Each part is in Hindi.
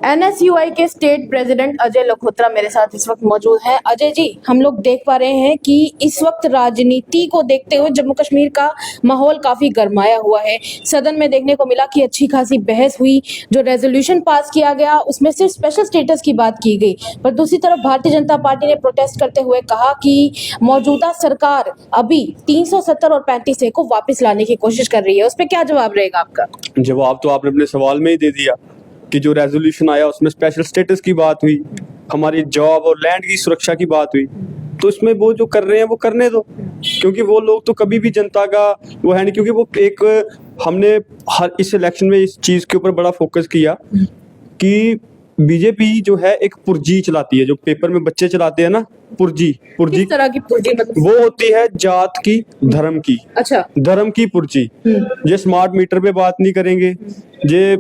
एनएसयूआई के स्टेट प्रेसिडेंट अजय लखोत्रा मेरे साथ इस वक्त मौजूद हैं। अजय जी, हम लोग देख पा रहे हैं कि इस वक्त राजनीति को देखते हुए जम्मू कश्मीर का माहौल काफी गरमाया हुआ है। सदन में देखने को मिला कि अच्छी खासी बहस हुई। जो रेजोल्यूशन पास किया गया उसमें सिर्फ स्पेशल स्टेटस की बात की गई, पर दूसरी तरफ भारतीय जनता पार्टी ने प्रोटेस्ट करते हुए कहा कि मौजूदा सरकार अभी 370 और 35 ए को वापस लाने की कोशिश कर रही है। उस पर क्या जवाब रहेगा आपका? जवाब तो आपने अपने सवाल में ही दे दिया कि जो रेजोल्यूशन आया उसमें स्पेशल स्टेटस की बात हुई, हमारी जॉब और लैंड की सुरक्षा की बात हुई। तो इसमें वो जो कर रहे हैं वो करने दो, क्योंकि वो लोग तो कभी भी जनता का वो है नहीं। क्योंकि वो एक हमने हर इस इलेक्शन में इस चीज के ऊपर बड़ा फोकस किया कि बीजेपी जो है एक पुर्जी चलाती है, जो पेपर में बच्चे चलाते हैं ना, पुर्जी किस तरह की पुर्जी? मतलब वो होती है जात की, धर्म की। अच्छा, धर्म की पुर्जी। ये स्मार्ट मीटर पे बात नहीं करेंगे, ये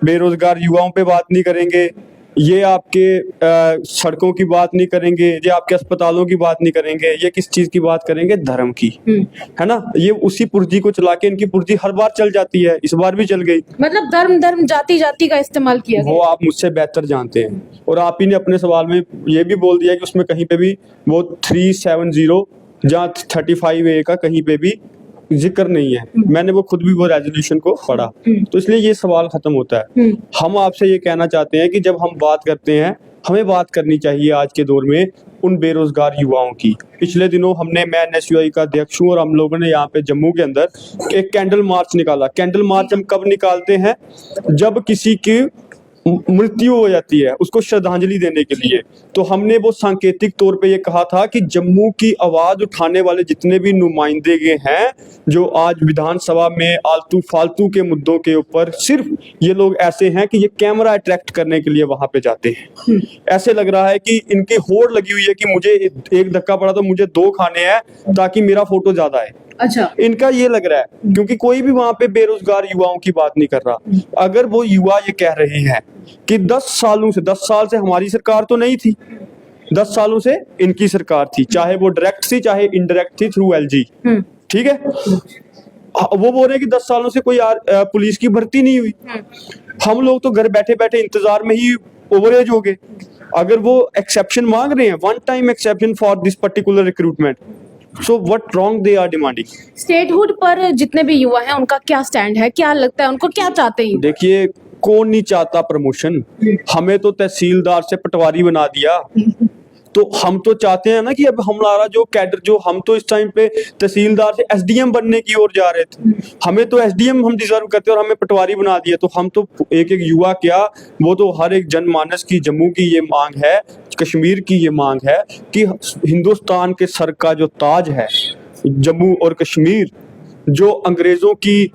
बेरोजगार युवाओं पे बात नहीं करेंगे, ये आपके सड़कों की बात नहीं करेंगे, ये आपके अस्पतालों की बात नहीं करेंगे, ये किस चीज की बात करेंगे? धर्म की, है ना। ये उसी पुर्जी को चला के इनकी पुर्जी हर बार चल जाती है, इस बार भी चल गई। मतलब धर्म धर्म जाति जाति का इस्तेमाल किया वो आप मुझसे बेहतर जानते हैं, और आप ही ने अपने सवाल में ये भी बोल दिया कि उसमें कहीं पे भी वो 370 जहाँ 35A का कहीं पे भी जिक्र नहीं है। मैंने वो खुद भी वो रेजोल्यूशन को पढ़ा, तो इसलिए ये सवाल खत्म होता है। हम आपसे ये कहना चाहते हैं कि जब हम बात करते हैं, हमें बात करनी चाहिए आज के दौर में उन बेरोजगार युवाओं की। पिछले दिनों मैं एनएसयूआई का अध्यक्ष हूँ, और हम लोगों ने यहाँ पे जम्मू के अंदर एक कैंडल मार्च निकाला। कैंडल मार्च हम कब निकालते हैं? जब किसी की मृत्यु हो जाती है, उसको श्रद्धांजलि देने के लिए। तो हमने वो सांकेतिक तौर पे ये कहा था कि जम्मू की आवाज उठाने वाले जितने भी नुमाइंदे हैं, जो आज विधानसभा में आलतू फालतू के मुद्दों के ऊपर सिर्फ ये लोग ऐसे हैं कि ये कैमरा अट्रैक्ट करने के लिए वहां पे जाते हैं। ऐसे लग रहा है कि इनकी होड़ लगी हुई है कि मुझे एक धक्का पड़ा तो मुझे 2 खाने हैं ताकि मेरा फोटो ज्यादा है। अच्छा, इनका ये लग रहा है, क्योंकि कोई भी वहां पे बेरोजगार युवाओं की बात नहीं कर रहा। अगर वो युवा ये कह रहे हैं कि 10 साल से हमारी सरकार तो नहीं थी, 10 सालों से इनकी सरकार थी, चाहे वो डायरेक्ट थी चाहे इनडायरेक्ट थी थ्रू एलजी, ठीक है। वो बोल रहे हैं कि 10 सालों से कोई पुलिस की भर्ती नहीं हुई। हम लोग तो घर बैठे बैठे इंतजार में ही ओवरेज हो गए। अगर वो एक्सेप्शन मांग रहे हैं, 1 time exception for this particular recruitment, so what wrong they are demanding? Statehood पर जितने भी युवा हैं उनका क्या स्टैंड है? क्या लगता है उनको, क्या चाहते हैं? देखिए, कौन नहीं चाहता प्रमोशन? हमें तो तहसीलदार से पटवारी बना दिया, तो हम तो चाहते हैं ना कि अब हमारा जो कैडर, जो हम तो इस टाइम पे तहसीलदार से एसडीएम बनने की ओर जा रहे थे। हमें तो एसडीएम हम डिजर्व करते हैं और हमें पटवारी बना दिया। तो हम तो एक युवा क्या, वो तो हर एक जनमानस की, जम्मू की ये मांग है, कश्मीर की ये मांग है कि हिंदुस्तान के सर का जो ताज है जम्मू और कश्मीर, जो अंग्रेजों की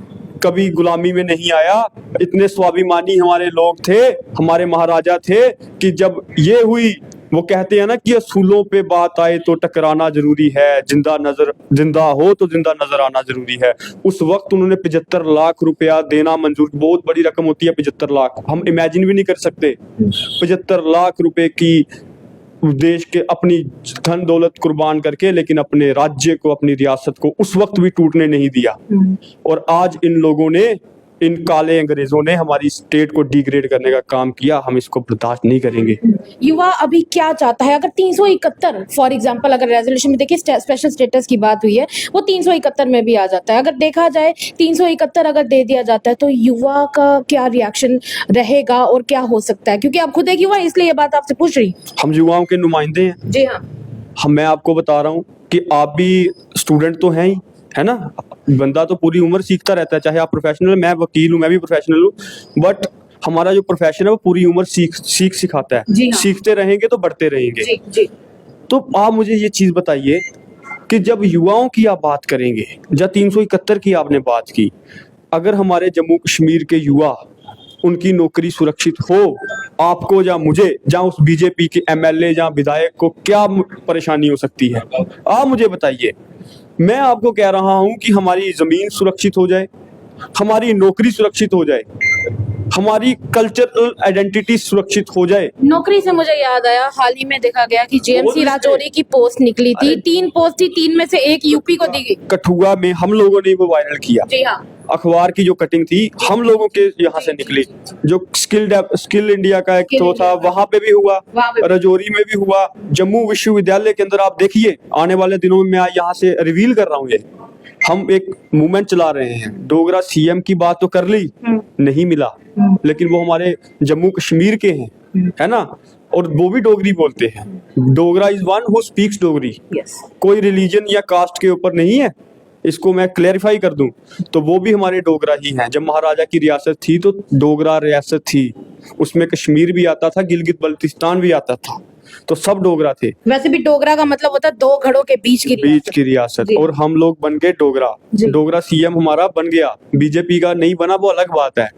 कभी गुलामी में नहीं आया, इतने स्वाभिमानी हमारे लोग थे, हमारे महाराजा थे कि जब ये हुई, वो कहते हैं ना कि असूलों पे बात आए तो टकराना जरूरी है, जिंदा हो तो जिंदा नजर आना जरूरी है। उस वक्त उन्होंने 75 लाख रुपया देना मंजूर, बहुत बड़ी रकम होती है 75 लाख, हम इमेजिन भी नहीं कर सकते। 75 लाख रुपए की देश के अपनी धन दौलत कुर्बान करके, लेकिन अपने राज्य को, अपनी रियासत को उस वक्त भी टूटने नहीं दिया। और आज इन लोगों ने, इन काले अंग्रेजों ने हमारी स्टेट को डिग्रेड करने का काम किया। हम इसको बर्दाश्त नहीं करेंगे। युवा अभी क्या चाहता है? अगर 371 फॉर एग्जांपल, अगर रेजोल्यूशन में देखिए स्पेशल स्टेटस की बात हुई है, वो 371 में भी आ जाता है। अगर देखा जाए 371 अगर दे दिया जाता है तो युवा का क्या रिएक्शन रहेगा और क्या हो सकता है? क्योंकि आप खुद एक युवा, इसलिए ये बात आपसे पूछ रही। हम युवाओं के नुमाइंदे हैं। जी हाँ। मैं आपको बता रहा हूँ कि आप भी स्टूडेंट तो हैं ही, है ना। बंदा तो पूरी उम्र सीखता रहता है, चाहे आप प्रोफेशनल, मैं वकील हूँ, मैं भी प्रोफेशनल हूँ, बट हमारा जो प्रोफेशन है वो पूरी उम्र सिखाता है। हाँ। सीखते रहेंगे तो बढ़ते रहेंगे। जी, जी। तो आप मुझे ये चीज बताइए कि जब युवाओं की आप बात करेंगे, या 371 की आपने बात की, अगर हमारे जम्मू कश्मीर के युवा, उनकी नौकरी सुरक्षित हो, आपको या मुझे या उस बीजेपी के एमएलए या विधायक को क्या परेशानी हो सकती है? आप मुझे बताइए। मैं आपको कह रहा हूं कि हमारी जमीन सुरक्षित हो जाए, हमारी नौकरी सुरक्षित हो जाए, हमारी कल्चरल आइडेंटिटी सुरक्षित हो जाए। नौकरी से मुझे याद आया, हाल ही में देखा गया कि जेएमसी राजौरी की पोस्ट निकली थी, 3 पोस्ट थी, 3 में से 1 यूपी को दी गई। कठुआ में हम लोगों ने वो वायरल किया। जी हाँ। अखबार की जो कटिंग थी हम लोगों के यहाँ से निकली। जो स्किल इंडिया का एक Skill तो था, India। वहां पे भी हुआ, वहाँ पे भी। राजौरी में भी हुआ, जम्मू विश्वविद्यालय के अंदर आप देखिए, आने वाले दिनों में मैं यहाँ से रिवील कर रहा हूँ ये, हम एक मूवमेंट चला रहे हैं। डोगरा सीएम की बात तो कर ली, नहीं मिला, लेकिन वो हमारे जम्मू कश्मीर के हैं, है ना, और वो भी डोगरी बोलते हैं। Dogra is one who speaks Dogri. Yes. कोई रिलीजन या कास्ट के ऊपर नहीं है, इसको मैं क्लेरिफाई कर दूं, तो वो भी हमारे डोगरा ही हैं। जब महाराजा की रियासत थी तो डोगरा रियासत थी, उसमें कश्मीर भी आता था, गिलगित बल्तिस्तान भी आता था, तो सब डोगरा थे। वैसे भी डोगरा का मतलब होता है दो घड़ों के बीच की रियासत, जी। और हम लोग बन गए डोगरा। जी। डोगरा सीएम हमारा बन गया, बीजेपी का नहीं बना वो अलग बात है,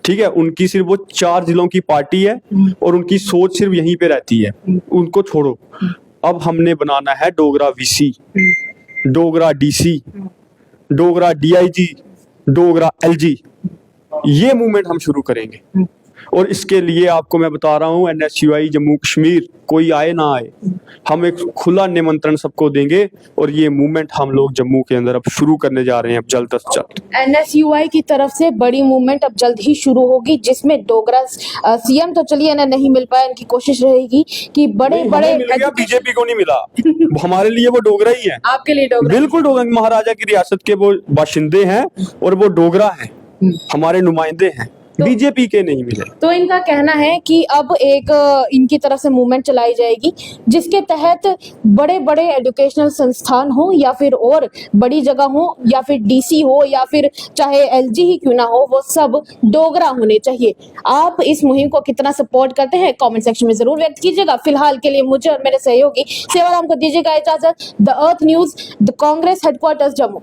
ठीक है, उनकी सिर्फ वो 4 जिलों की पार्टी है और उनकी सोच सिर्फ यहीं पे रहती है, उनको छोड़ो। अब हमने बनाना है Dogra VC, Dogra DC, Dogra DIG, Dogra LG, ये मूवमेंट हम शुरू करेंगे। और इसके लिए आपको मैं बता रहा हूँ, एनएसयूआई जम्मू कश्मीर कोई आए ना आए, हम एक खुला निमंत्रण सबको देंगे और ये मूवमेंट हम लोग जम्मू के अंदर अब शुरू करने जा रहे हैं, अब जल्द अज जल्द। एनएसयूआई की तरफ से बड़ी मूवमेंट अब जल्द ही शुरू होगी, जिसमें डोगरा सीएम तो चलिए ना नहीं मिल पाया, इनकी कोशिश रहेगी कि बड़े बड़े बीजेपी को नहीं मिला, हमारे लिए वो डोगरा ही है। आपके लिए डोगरा बिल्कुल डोगरा, महाराजा की रियासत के वो बाशिंदे हैं और वो डोगरा हैं, हमारे नुमाइंदे हैं, बीजेपी के नहीं मिले। तो इनका कहना है कि अब एक इनकी तरफ से मूवमेंट चलाई जाएगी, जिसके तहत बड़े बड़े एजुकेशनल संस्थान हो या फिर और बड़ी जगह हो या फिर डीसी हो या फिर चाहे एलजी ही क्यों ना हो, वो सब डोगरा होने चाहिए। आप इस मुहिम को कितना सपोर्ट करते हैं कमेंट सेक्शन में जरूर व्यक्त कीजिएगा। फिलहाल के लिए मुझे और मेरे सहयोगी सेवाराम को दीजिएगा इजाजत। The earth news, the Congress headquarters Jammu.